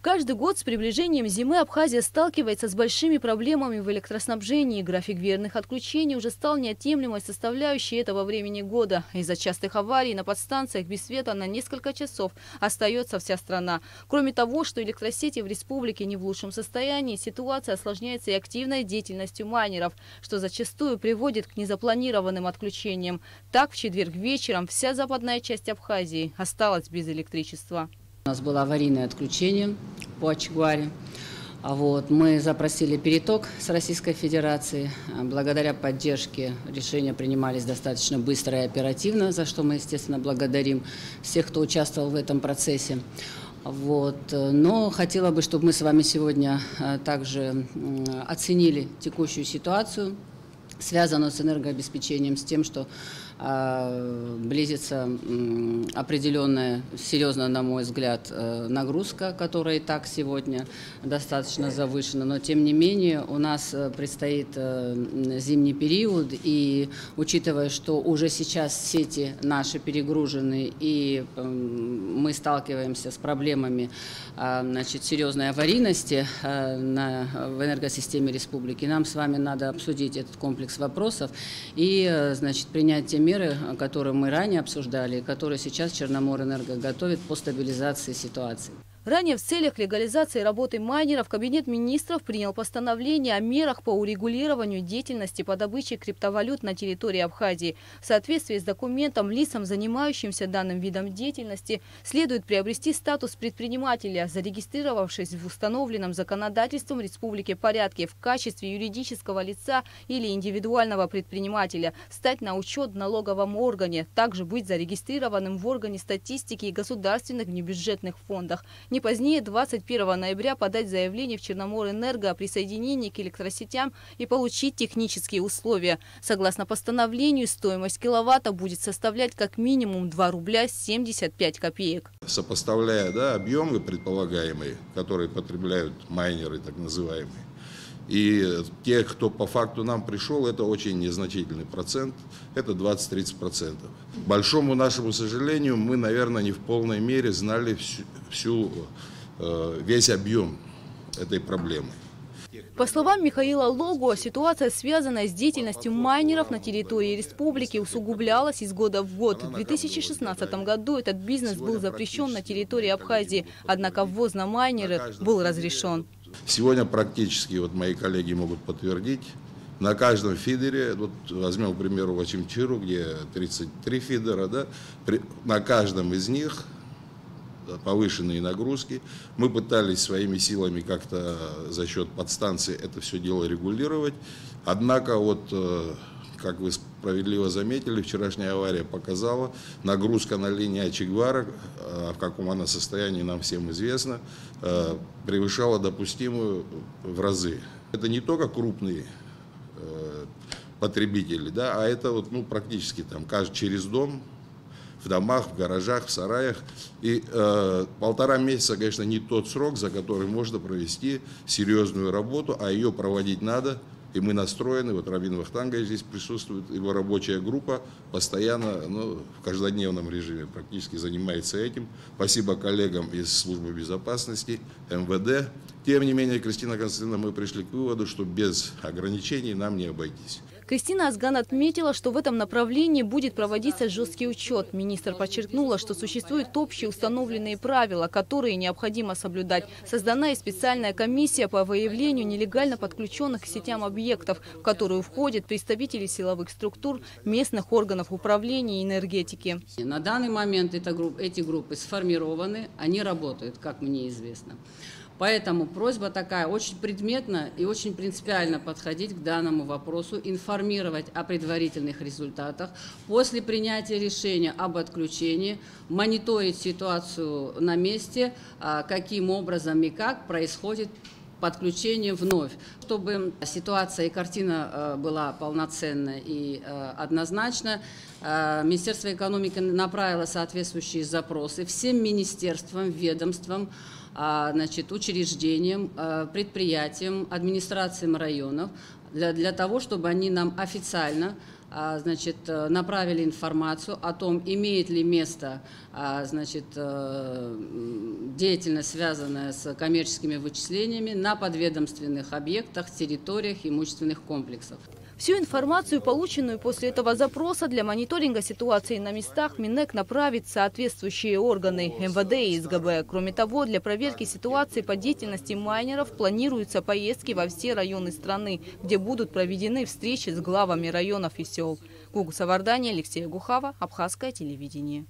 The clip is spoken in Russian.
Каждый год с приближением зимы Абхазия сталкивается с большими проблемами в электроснабжении. График верных отключений уже стал неотъемлемой составляющей этого времени года. Из-за частых аварий на подстанциях без света на несколько часов остается вся страна. Кроме того, что электросети в республике не в лучшем состоянии, ситуация осложняется и активной деятельностью майнеров, что зачастую приводит к незапланированным отключениям. Так, в четверг вечером вся западная часть Абхазии осталась без электричества. У нас было аварийное отключение по Ачгваре. Мы запросили переток с Российской Федерации. Благодаря поддержке решения принимались достаточно быстро и оперативно, за что мы, естественно, благодарим всех, кто участвовал в этом процессе. Но хотела бы, чтобы мы с вами сегодня также оценили текущую ситуацию, связанную с энергообеспечением, с тем, что близится определенная, серьезная, на мой взгляд, нагрузка, которая и так сегодня достаточно завышена. Но, тем не менее, у нас предстоит зимний период, и учитывая, что уже сейчас сети наши перегружены, и мы сталкиваемся с проблемами серьезной аварийности в энергосистеме республики, нам с вами надо обсудить этот комплекс вопросов и принять те меры, которые мы ранее обсуждали, и которые сейчас Черноморэнерго готовит по стабилизации ситуации. Ранее в целях легализации работы майнеров Кабинет министров принял постановление о мерах по урегулированию деятельности по добыче криптовалют на территории Абхазии. В соответствии с документом лицам, занимающимся данным видом деятельности, следует приобрести статус предпринимателя, зарегистрировавшись в установленном законодательством республики порядке в качестве юридического лица или индивидуального предпринимателя, стать на учет в налоговом органе, также быть зарегистрированным в органе статистики и государственных внебюджетных фондах. Не позднее 21 ноября подать заявление в Черноморэнерго о присоединении к электросетям и получить технические условия. Согласно постановлению, стоимость киловатта будет составлять как минимум 2 рубля 75 копеек. Сопоставляя объемы предполагаемые, которые потребляют майнеры так называемые, и те, кто по факту нам пришел, это очень незначительный процент, это 20-30%. К большому нашему сожалению, мы, наверное, не в полной мере знали весь объем этой проблемы. По словам Михаила Логуа, ситуация, связанная с деятельностью майнеров на территории республики, усугублялась из года в год. В 2016 году этот бизнес был запрещен на территории Абхазии, однако ввоз на майнеры был разрешен. Сегодня практически, мои коллеги могут подтвердить, на каждом фидере, возьмем, к примеру, Вачимчиру, где 33 фидера, на каждом из них повышенные нагрузки. Мы пытались своими силами как-то за счет подстанции это все дело регулировать. Однако, как вы справедливо заметили, вчерашняя авария показала, нагрузка на линии Ачгвара, в каком она состоянии нам всем известно, превышала допустимую в разы. Это не только крупные потребители, а это практически через дом, в домах, в гаражах, в сараях. И 1,5 месяца, конечно, не тот срок, за который можно провести серьезную работу, а ее проводить надо. И мы настроены, Равин Вахтангович здесь присутствует, его рабочая группа постоянно, в каждодневном режиме практически занимается этим. Спасибо коллегам из службы безопасности, МВД. Тем не менее, Кристина Константиновна, мы пришли к выводу, что без ограничений нам не обойтись. Кристина Азган отметила, что в этом направлении будет проводиться жесткий учет. Министр подчеркнула, что существуют общие установленные правила, которые необходимо соблюдать. Создана и специальная комиссия по выявлению нелегально подключенных к сетям объектов, в которую входят представители силовых структур, местных органов управления и энергетики. На данный момент эти группы сформированы, они работают, как мне известно. Поэтому просьба такая: очень предметно и очень принципиально подходить к данному вопросу, информировать о предварительных результатах, после принятия решения об отключении, мониторить ситуацию на месте, каким образом и как происходит подключение вновь, чтобы ситуация и картина была полноценна и однозначна. Министерство экономики направило соответствующие запросы всем министерствам, ведомствам, учреждениям, предприятиям, администрациям районов, для того, чтобы они нам официально значит, направили информацию о том, имеет ли место, значит, деятельность, связанная с коммерческими вычислениями на подведомственных объектах, территориях имущественных комплексов. Всю информацию, полученную после этого запроса, для мониторинга ситуации на местах Минэк направит в соответствующие органы МВД и СГБ. Кроме того, для проверки ситуации по деятельности майнеров планируются поездки во все районы страны, где будут проведены встречи с главами районов и сел. Гугу Савардани, Алексей Гухава, Абхазское телевидение.